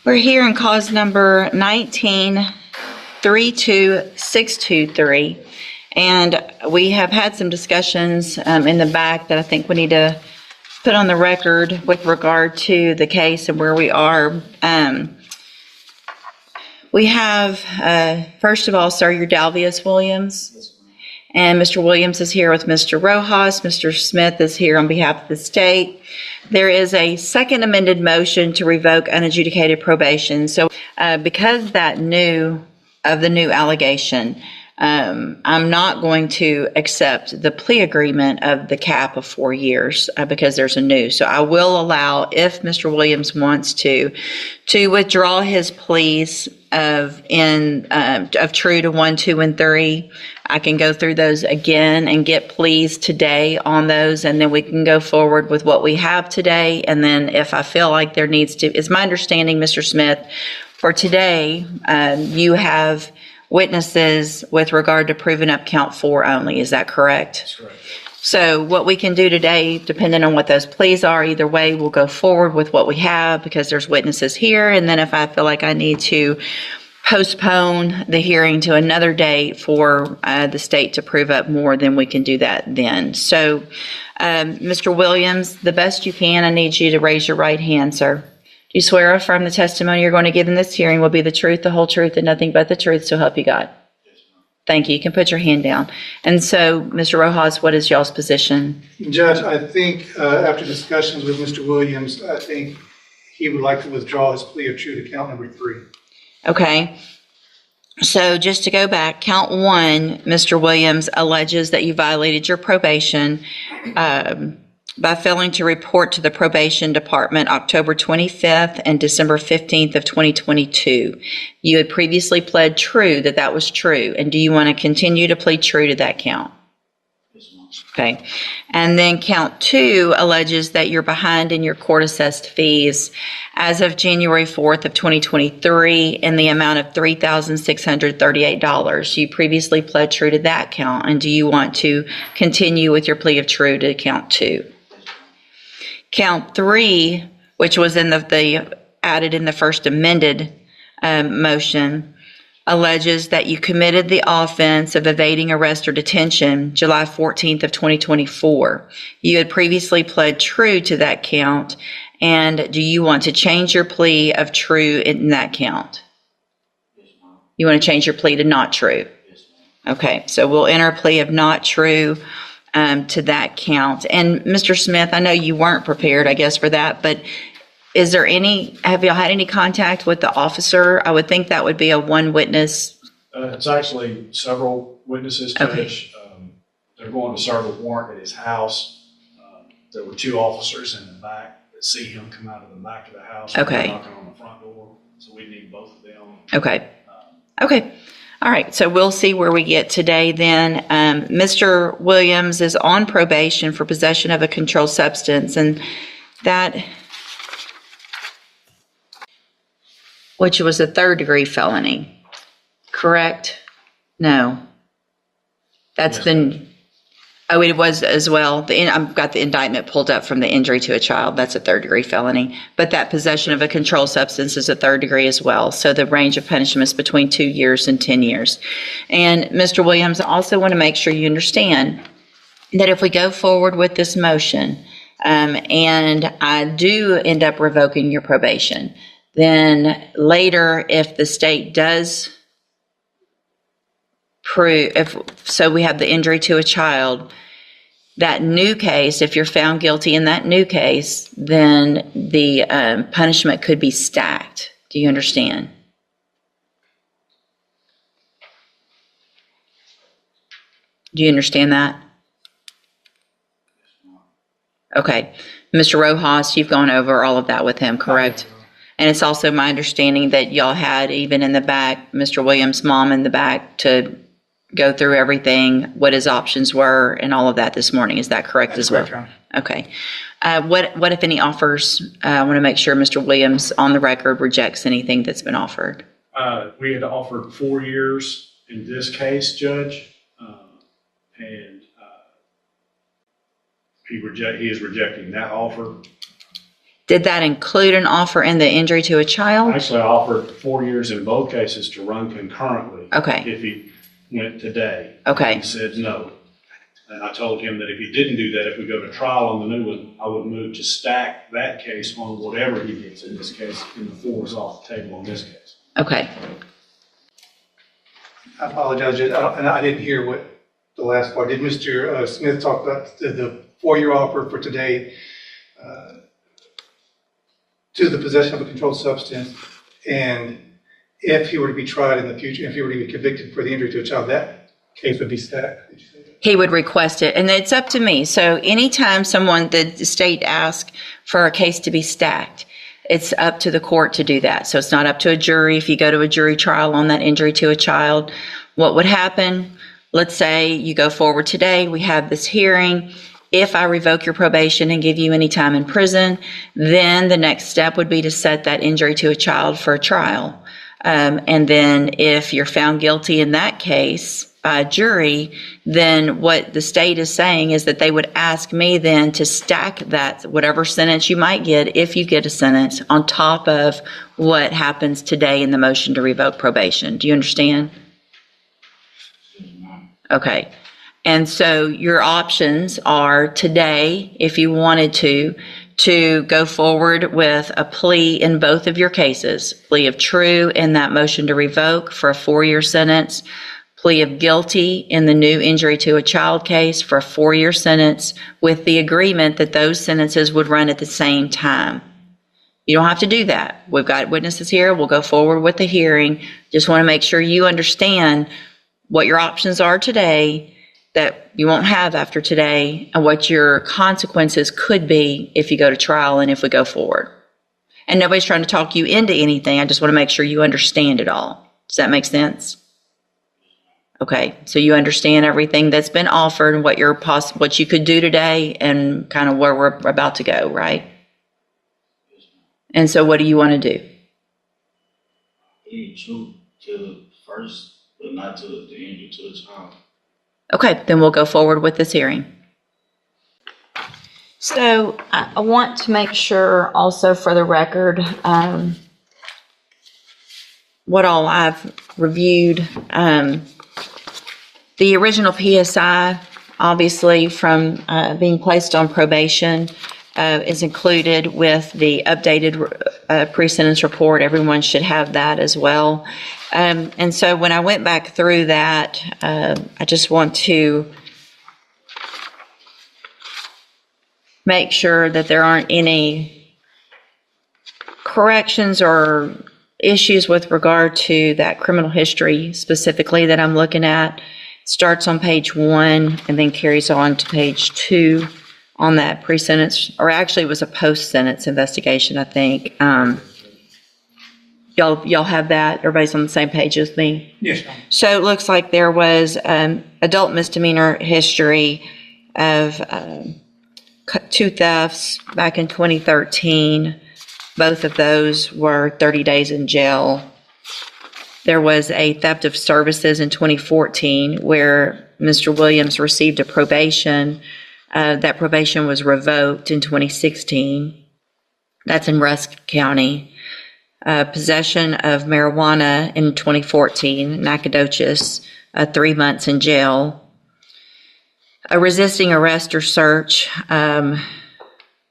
We're here in cause number 19-32623, and we have had some discussions in the back that I think we need to put on the record with regard to the case and where we are. We have, first of all, sir, you're Dalvius Williams. And Mr. Williams is here with Mr. Rojas. Mr. Smith is here on behalf of the state. There is a second amended motion to revoke unadjudicated probation. So because the new allegation, I'm not going to accept the plea agreement of the cap of 4 years because there's a new. So I will allow, if Mr. Williams wants to withdraw his pleas of true to 1, 2, and 3. I can go through those again and get pleas today on those, and then we can go forward with what we have today. And then if I feel like there needs to, it's my understanding, Mr. Smith, for today, you have witnesses with regard to proving up count 4 only. Is that correct? That's correct. So what we can do today, depending on what those pleas are, either way, we'll go forward with what we have because there's witnesses here. And then if I feel like I need to postpone the hearing to another date for the state to prove up more, then we can do that then. So, Mr. Williams, the best you can, I need you to raise your right hand, sir. Do you swear or affirm the testimony you're going to give in this hearing will be the truth, the whole truth, and nothing but the truth, so help you God? Thank you. You can put your hand down. And so, Mr. Rojas, what is y'all's position? Judge, I think after discussions with Mr. Williams, I think he would like to withdraw his plea of true to count number 3. Okay. So just to go back, count 1, Mr. Williams alleges that you violated your probation by failing to report to the probation department October 25th and December 15th of 2022. You had previously pled true that was true. And do you want to continue to plead true to that count? Okay. And then count 2 alleges that you're behind in your court assessed fees as of January 4th of 2023 in the amount of $3,638. You previously pled true to that count. And do you want to continue with your plea of true to count 2? Count 3, which was in the added in the first amended motion, alleges that you committed the offense of evading arrest or detention July 14th of 2024. You had previously pled true to that count, and do you want to change your plea of true in that count? You want to change your plea to not true? Okay, so we'll enter a plea of not true to that count. And Mr. Smith, I know you weren't prepared, I guess, for that, but have y'all had any contact with the officer? I would think that would be a one witness. It's actually several witnesses, Judge. Okay. They're going to serve a warrant at his house. There were 2 officers in the back that see him come out of the back of the house. Okay. Knocking on the front door, so we need both of them. Okay. Okay. All right. So we'll see where we get today then. Mr. Williams is on probation for possession of a controlled substance, and that, which was a 3rd-degree felony, correct? No. That's been, oh, it was as well. I've got the indictment pulled up from the injury to a child. That's a 3rd-degree felony. But that possession of a controlled substance is a 3rd degree as well. So the range of punishment is between 2 years and 10 years. And Mr. Williams, I also want to make sure you understand that if we go forward with this motion and I do end up revoking your probation, then later, if the state does prove, so we have the injury to a child, that new case, if you're found guilty in that new case, then the punishment could be stacked. Do you understand? Do you understand that? Okay. Mr. Rojas, you've gone over all of that with him, correct? And it's also my understanding that y'all had, even in the back, Mr. Williams' mom in the back to go through everything, what his options were and all of that this morning. Is that correct as well? Correct, okay. What if any offers? I want to make sure Mr. Williams on the record rejects anything that's been offered. We had offered 4 years in this case, Judge, and he is rejecting that offer. Did that include an offer in the injury to a child? Actually, I offered 4 years in both cases to run concurrently. Okay. If he went today. Okay. He said no. And I told him that if he didn't do that, if we go to trial on the new one, I would move to stack that case on whatever he gets in this case, and the 4 is off the table on this case. Okay. I apologize, Judge, and I didn't hear what the last part. Did Mr. Smith talk about the 4-year offer for today to the possession of a controlled substance? And if he were to be tried in the future, if he were to be convicted for the injury to a child, that case would be stacked? Did you say that? He would request it, and it's up to me. So anytime the state asks for a case to be stacked, it's up to the court to do that. So it's not up to a jury. If you go to a jury trial on that injury to a child, what would happen? Let's say you go forward today, we have this hearing. If I revoke your probation and give you any time in prison, then the next step would be to set that injury to a child for a trial. And then if you're found guilty in that case by a jury, then what the state is saying is that they would ask me then to stack that, whatever sentence you might get, if you get a sentence, on top of what happens today in the motion to revoke probation. Do you understand? Okay. And so your options are today, if you wanted to go forward with a plea in both of your cases, plea of true in that motion to revoke for a 4-year sentence, plea of guilty in the new injury to a child case for a 4-year sentence, with the agreement that those sentences would run at the same time. You don't have to do that. We've got witnesses here. We'll go forward with the hearing. Just want to make sure you understand what your options are today that you won't have after today, and what your consequences could be if you go to trial and if we go forward. And nobody's trying to talk you into anything. I just want to make sure you understand it all. Does that make sense? Okay, so you understand everything that's been offered and what what you could do today and kind of where we're about to go, right? And so what do you want to do? True to first, but not to the injury to the child. Okay, then we'll go forward with this hearing. So I want to make sure also for the record what all I've reviewed. The original PSI, obviously from being placed on probation, is included with the updated pre-sentence report. Everyone should have that as well. And so when I went back through that, I just want to make sure that there aren't any corrections or issues with regard to that criminal history specifically that I'm looking at. It starts on page 1 and then carries on to page 2 on that pre-sentence, or actually it was a post-sentence investigation, I think. Y'all have that? Everybody's on the same page as me? Yes. So it looks like there was adult misdemeanor history of 2 thefts back in 2013. Both of those were 30 days in jail. There was a theft of services in 2014 where Mr. Williams received a probation. That probation was revoked in 2016. That's in Rusk County. Possession of marijuana in 2014, Nacogdoches, 3 months in jail. A resisting arrest or search,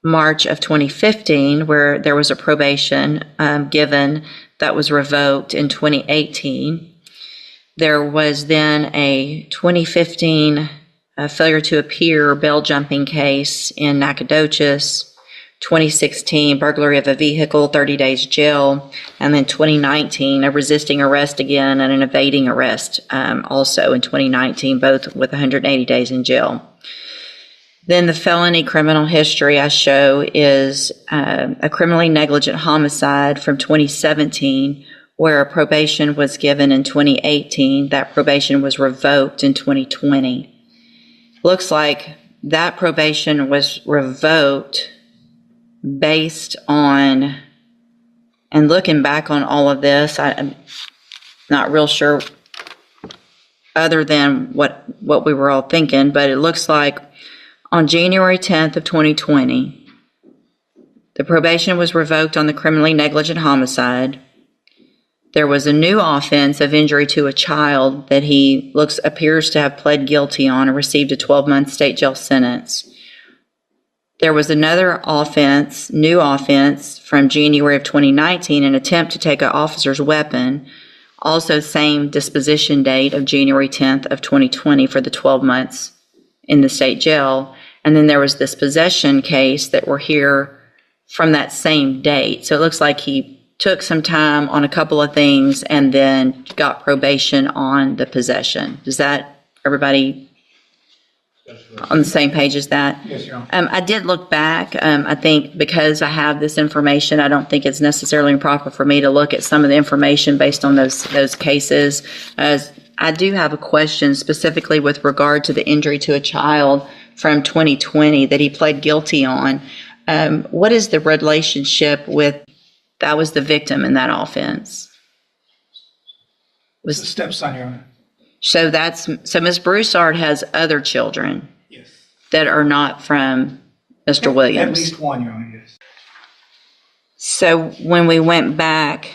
March of 2015, where there was a probation given that was revoked in 2018. There was then a 2015 failure to appear bail jumping case in Nacogdoches. 2016, burglary of a vehicle, 30 days jail, and then 2019, a resisting arrest again and an evading arrest also in 2019, both with 180 days in jail. Then the felony criminal history I show is a criminally negligent homicide from 2017, where a probation was given in 2018. That probation was revoked in 2020. Looks like that probation was revoked based on, and looking back on all of this, I'm not real sure other than what we were all thinking, but it looks like on January 10th of 2020, The probation was revoked on the criminally negligent homicide. There was a new offense of injury to a child that he appears to have pled guilty on and received a 12-month state jail sentence. There was another offense, new offense from January of 2019, an attempt to take an officer's weapon, also same disposition date of January 10th of 2020 for the 12 months in the state jail. And then there was this possession case that we're here from that same date. So it looks like he took some time on a couple of things and then got probation on the possession. Does that, everybody on the same page as that? Yes, Your Honor. I did look back. I think because I have this information, I don't think it's necessarily improper for me to look at some of the information based on those cases. I do have a question specifically with regard to the injury to a child from 2020 that he pled guilty on. What is the relationship with, that was the victim in that offense? It's the stepson, Your Honor. So Ms. Broussard has other children Yes. that are not from Mr. Williams. At least one, Your Honor, yes. So when we went back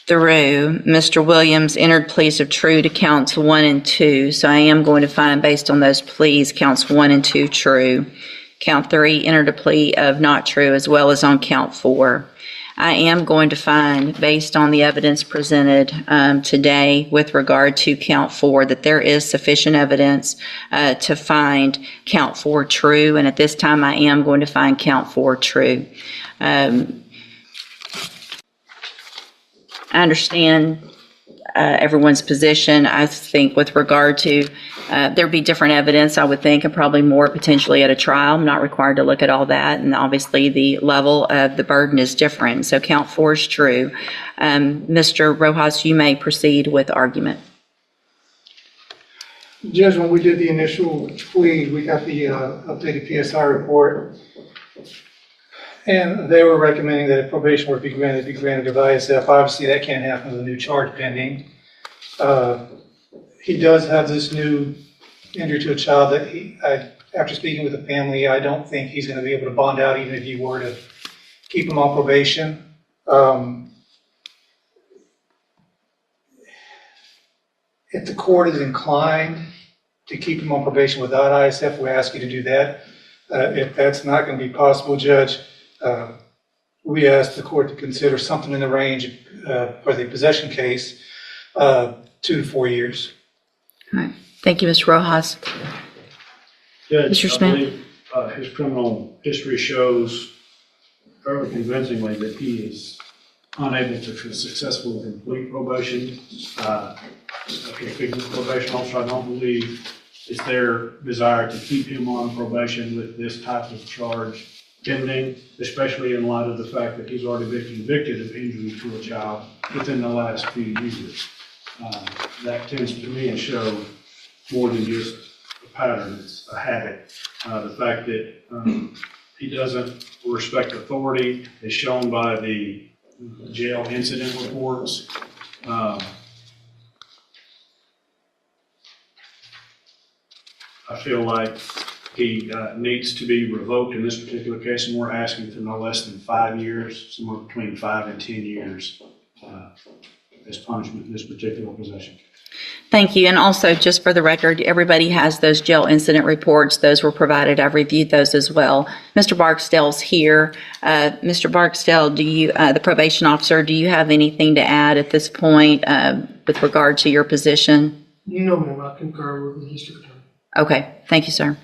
through, Mr. Williams entered pleas of true to counts 1 and 2. So I am going to find, based on those pleas, counts 1 and 2 true. Count 3 entered a plea of not true, as well as on count 4. I am going to find, based on the evidence presented today with regard to count 4, that there is sufficient evidence to find count 4 true. And at this time, I am going to find count 4 true. I understand everyone's position. I think with regard to, there'd be different evidence, I would think, and probably more potentially at a trial. I'm not required to look at all that. And obviously the level of the burden is different. So count 4 is true. Mr. Rojas, you may proceed with argument. Judge, when we did the initial plea, we got the updated PSI report. And they were recommending that if probation were to be granted of ISF. Obviously, that can't happen with a new charge pending. He does have this new injury to a child that after speaking with the family, I don't think he's going to be able to bond out even if you were to keep him on probation. If the court is inclined to keep him on probation without ISF, we ask you to do that. If that's not going to be possible, Judge, we ask the court to consider something in the range for the possession case, 2 to 4 years. All right. Thank you, Mr. Rojas. Judge, Mr. I Smith? believe his criminal history shows fairly convincingly that he is unable to successfully complete probation. Speaking of probation officer, I don't believe it's their desire to keep him on probation with this type of charge pending, especially in light of the fact that he's already been convicted of injury to a child within the last few years. That tends to me to show more than just a pattern, it's a habit. The fact that he doesn't respect authority is shown by the jail incident reports. I feel like he needs to be revoked in this particular case, and we're asking for no less than 5 years, somewhere between 5 and 10 years as punishment in this particular possession. Thank you. And also, just for the record, everybody has those jail incident reports. Those were provided. I've reviewed those as well. Mr. Barksdale's here. Mr. Barksdale, do you, the probation officer, do you have anything to add at this point with regard to your position? No, ma'am. I concur with the district attorney. Okay. Thank you, sir.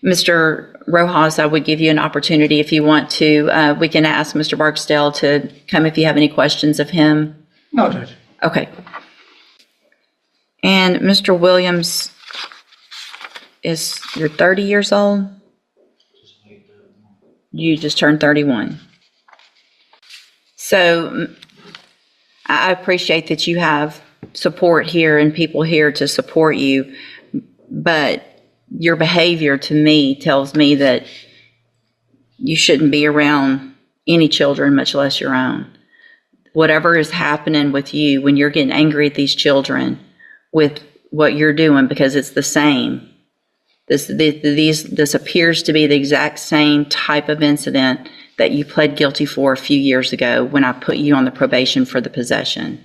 Mr. Rojas, I would give you an opportunity if you want to. We can ask Mr. Barksdale to come if you have any questions of him. No, Judge. Okay. And Mr. Williams, you're 30 years old? You just turned 31. So I appreciate that you have support here and people here to support you, but your behavior to me tells me that you shouldn't be around any children, much less your own. Whatever is happening with you when you're getting angry at these children with what you're doing, because it's the same. This appears to be the exact same type of incident that you pled guilty for a few years ago when I put you on the probation for the possession.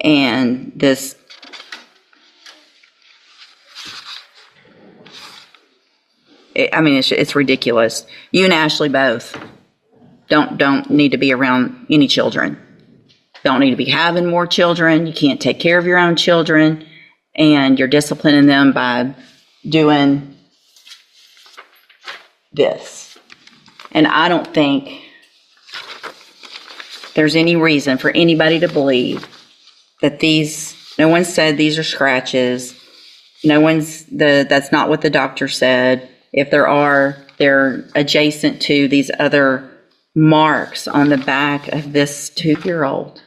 And this, it's ridiculous. You and Ashley both don't need to be around any children. Don't need to be having more children. You can't take care of your own children, and you're disciplining them by doing this. And I don't think there's any reason for anybody to believe that no one said these are scratches. That's not what the doctor said. If there are, they're adjacent to these other marks on the back of this 2-year-old.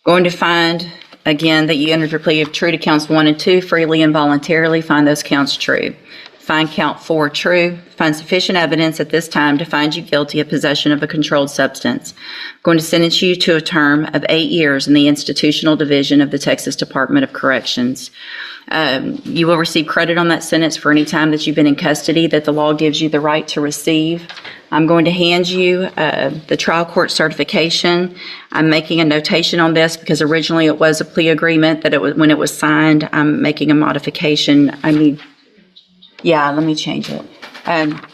Going to find, again, that you entered your plea of true to counts 1 and 2 freely and voluntarily. Find those counts true. Find count 4 true. Find sufficient evidence at this time to find you guilty of possession of a controlled substance. I'm going to sentence you to a term of 8 years in the institutional division of the Texas Department of Corrections. You will receive credit on that sentence for any time that you've been in custody that the law gives you the right to receive. I'm going to hand you the trial court certification. I'm making a notation on this because originally it was a plea agreement that when it was signed, I'm making a modification. Let me change it.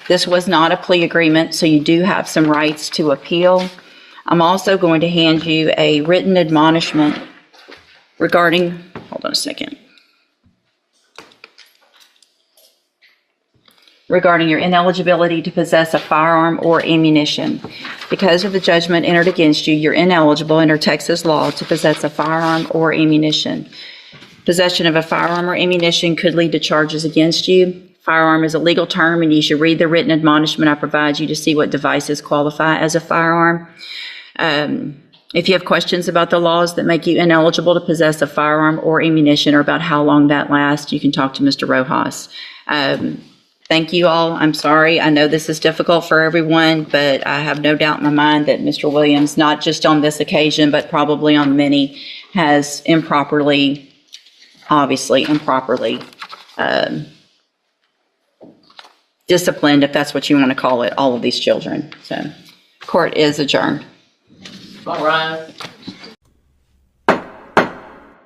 This was not a plea agreement, so you do have some rights to appeal. I'm also going to hand you a written admonishment regarding, hold on a second, regarding your ineligibility to possess a firearm or ammunition. Because of the judgment entered against you, you're ineligible under Texas law to possess a firearm or ammunition. Possession of a firearm or ammunition could lead to charges against you. Firearm is a legal term, and you should read the written admonishment I provide you to see what devices qualify as a firearm. If you have questions about the laws that make you ineligible to possess a firearm or ammunition or about how long that lasts, you can talk to Mr. Rojas. Thank you all. I'm sorry. I know this is difficult for everyone, but I have no doubt in my mind that Mr. Williams, not just on this occasion, but probably on many, has obviously improperly disciplined, if that's what you want to call it, all of these children. So, court is adjourned. All rise.